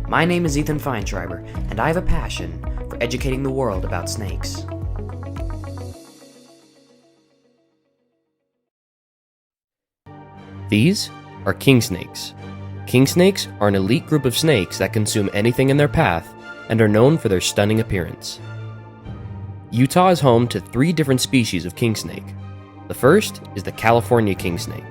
My name is Ethan Feinschreiber, and I have a passion for educating the world about snakes. These are kingsnakes. Kingsnakes are an elite group of snakes that consume anything in their path and are known for their stunning appearance. Utah is home to 3 different species of kingsnake. The first is the California kingsnake.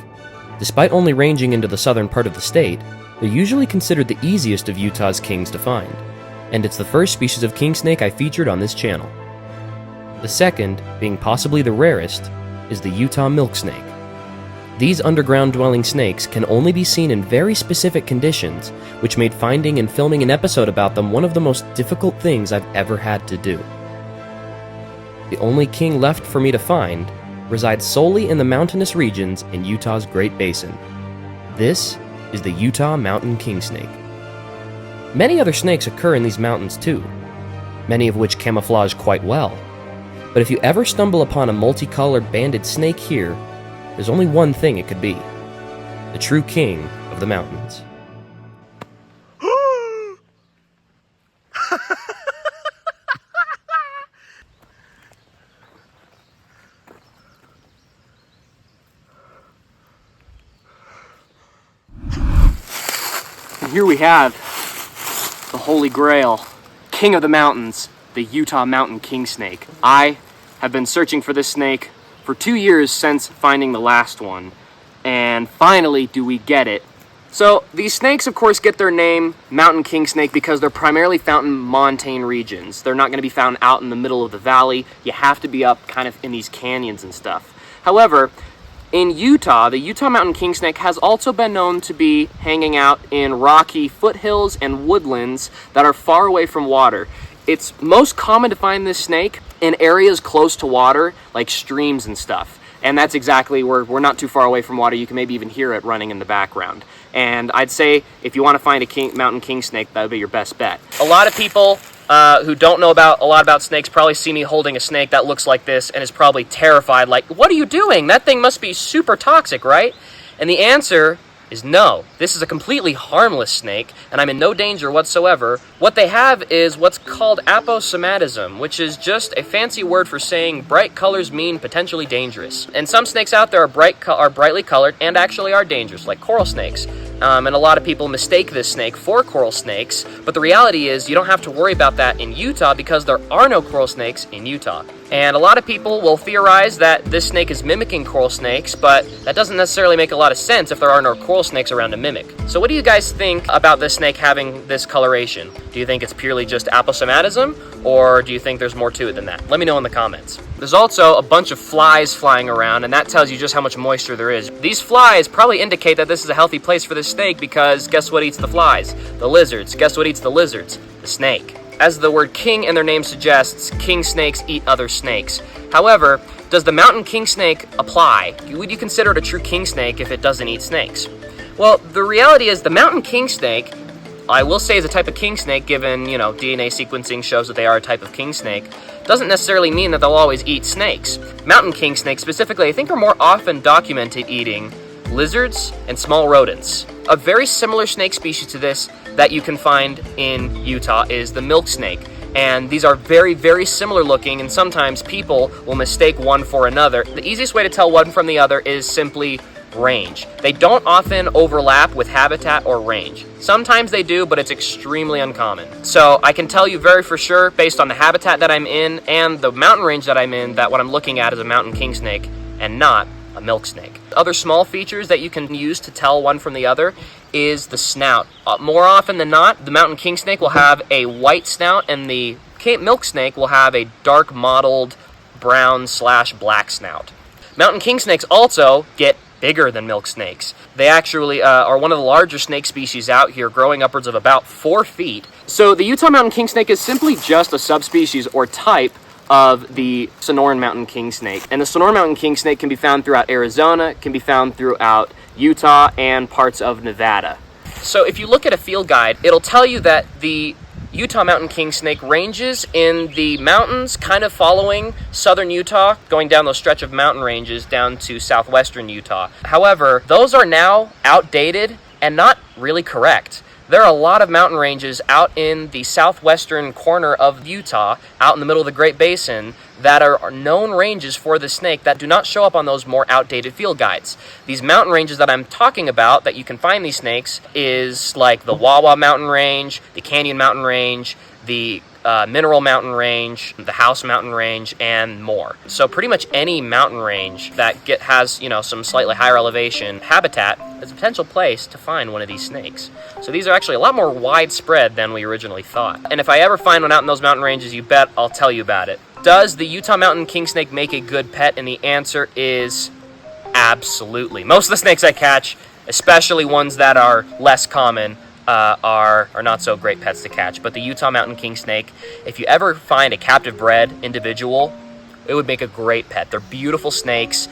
Despite only ranging into the southern part of the state, they're usually considered the easiest of Utah's kings to find, and it's the first species of kingsnake I featured on this channel. The second, being possibly the rarest, is the Utah milk snake. These underground-dwelling snakes can only be seen in very specific conditions, which made finding and filming an episode about them one of the most difficult things I've ever had to do. The only king left for me to find resides solely in the mountainous regions in Utah's Great Basin. This is the Utah Mountain Kingsnake. Many other snakes occur in these mountains too, many of which camouflage quite well. But if you ever stumble upon a multicolored banded snake here, there's only one thing it could be: the true king of the mountains. And here we have the Holy Grail, King of the Mountains, the Utah Mountain Kingsnake. I have been searching for this snake for 2 years since finding the last one, and finally do we get it. So these snakes of course get their name Mountain Kingsnake because they're primarily found in montane regions. They're not going to be found out in the middle of the valley. You have to be up kind of in these canyons and stuff. However, in Utah, the Utah Mountain Kingsnake has also been known to be hanging out in rocky foothills and woodlands that are far away from water. It's most common to find this snake in areas close to water, like streams and stuff. And that's exactly where we're not too far away from water. You can maybe even hear it running in the background. And I'd say if you want to find a mountain kingsnake, that would be your best bet. A lot of people who don't know a lot about snakes probably see me holding a snake that looks like this and is probably terrified, like, what are you doing? That thing must be super toxic, right? And the answer is no. This is a completely harmless snake, and I'm in no danger whatsoever. What they have is what's called aposomatism, which is just a fancy word for saying bright colors mean potentially dangerous. And some snakes out there are brightly colored and actually are dangerous, like coral snakes. And a lot of people mistake this snake for coral snakes, but the reality is you don't have to worry about that in Utah because there are no coral snakes in Utah. And a lot of people will theorize that this snake is mimicking coral snakes, but that doesn't necessarily make a lot of sense if there are no coral snakes around to mimic. So what do you guys think about this snake having this coloration? Do you think it's purely just aposomatism, or do you think there's more to it than that? Let me know in the comments. There's also a bunch of flies flying around, and that tells you just how much moisture there is. These flies probably indicate that this is a healthy place for this snake because guess what eats the flies? The lizards. Guess what eats the lizards? The snake. As the word king in their name suggests, king snakes eat other snakes. However, does the mountain king snake apply? Would you consider it a true king snake if it doesn't eat snakes? Well, the reality is the mountain king snake, I will say, is a type of king snake given, DNA sequencing shows that they are a type of king snake, doesn't necessarily mean that they'll always eat snakes. Mountain king snakes specifically, I think, are more often documented eating lizards and small rodents. A very similar snake species to this that you can find in Utah is the milk snake. And these are very, very similar looking, and sometimes people will mistake one for another. The easiest way to tell one from the other is simply range. They don't often overlap with habitat or range. Sometimes they do, but it's extremely uncommon. So I can tell you very for sure, based on the habitat that I'm in and the mountain range that I'm in, that what I'm looking at is a mountain kingsnake and not a milk snake. Other small features that you can use to tell one from the other is the snout. More often than not, the mountain kingsnake will have a white snout and the milk snake will have a dark mottled brown/black snout. Mountain kingsnakes also get bigger than milk snakes. They actually are one of the larger snake species out here, growing upwards of about 4 feet. So the Utah Mountain Kingsnake is simply just a subspecies or type of the Sonoran Mountain Kingsnake. And the Sonoran Mountain Kingsnake can be found throughout Arizona, can be found throughout Utah, and parts of Nevada. So if you look at a field guide, it'll tell you that the Utah Mountain Kingsnake ranges in the mountains, kind of following southern Utah, going down those stretch of mountain ranges down to southwestern Utah. However, those are now outdated and not really correct. There are a lot of mountain ranges out in the southwestern corner of Utah, out in the middle of the Great Basin, that are known ranges for the snake that do not show up on those more outdated field guides. These mountain ranges that I'm talking about that you can find these snakes is like the Wawa Mountain Range, the Canyon Mountain Range, the Mineral Mountain Range, the House Mountain Range, and more. So pretty much any mountain range that has, you know, some slightly higher elevation habitat is a potential place to find one of these snakes. So these are actually a lot more widespread than we originally thought. And if I ever find one out in those mountain ranges, you bet I'll tell you about it. Does the Utah Mountain Kingsnake make a good pet? And the answer is absolutely. Most of the snakes I catch, especially ones that are less common, are not so great pets to catch. But the Utah Mountain Kingsnake, if you ever find a captive bred individual, it would make a great pet. They're beautiful snakes.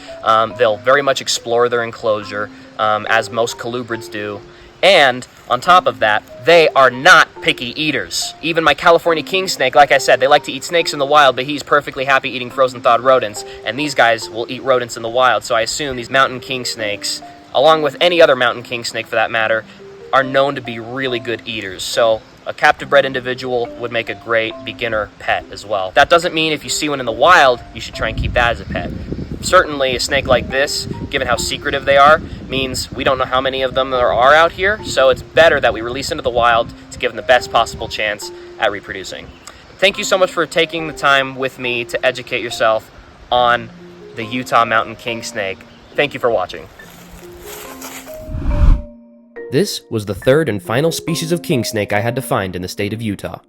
They'll very much explore their enclosure, as most colubrids do. And on top of that, they are not picky eaters. Even my California king snake, like I said, they like to eat snakes in the wild, but he's perfectly happy eating frozen thawed rodents. And these guys will eat rodents in the wild. So I assume these mountain king snakes, along with any other mountain king snake for that matter, are known to be really good eaters. So a captive bred individual would make a great beginner pet as well. That doesn't mean if you see one in the wild, you should try and keep that as a pet. Certainly a snake like this, given how secretive they are, means we don't know how many of them there are out here, so it's better that we release into the wild to give them the best possible chance at reproducing. Thank you so much for taking the time with me to educate yourself on the Utah Mountain Kingsnake. Thank you for watching. This was the third and final species of kingsnake I had to find in the state of Utah.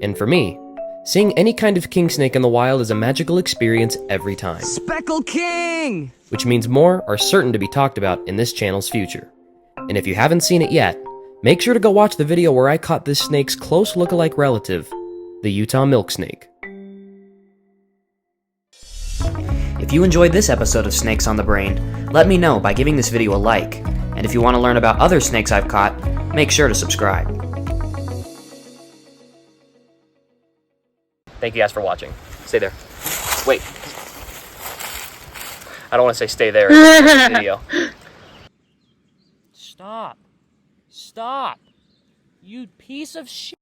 And for me, seeing any kind of kingsnake in the wild is a magical experience every time. Speckled King! Which means more are certain to be talked about in this channel's future. And if you haven't seen it yet, make sure to go watch the video where I caught this snake's close look-alike relative, the Utah milk snake. If you enjoyed this episode of Snakes on the Brain, let me know by giving this video a like. And if you want to learn about other snakes I've caught, make sure to subscribe. Thank you guys for watching. Stay there. Wait. I don't want to say stay there in this video. Stop. Stop. You piece of shit.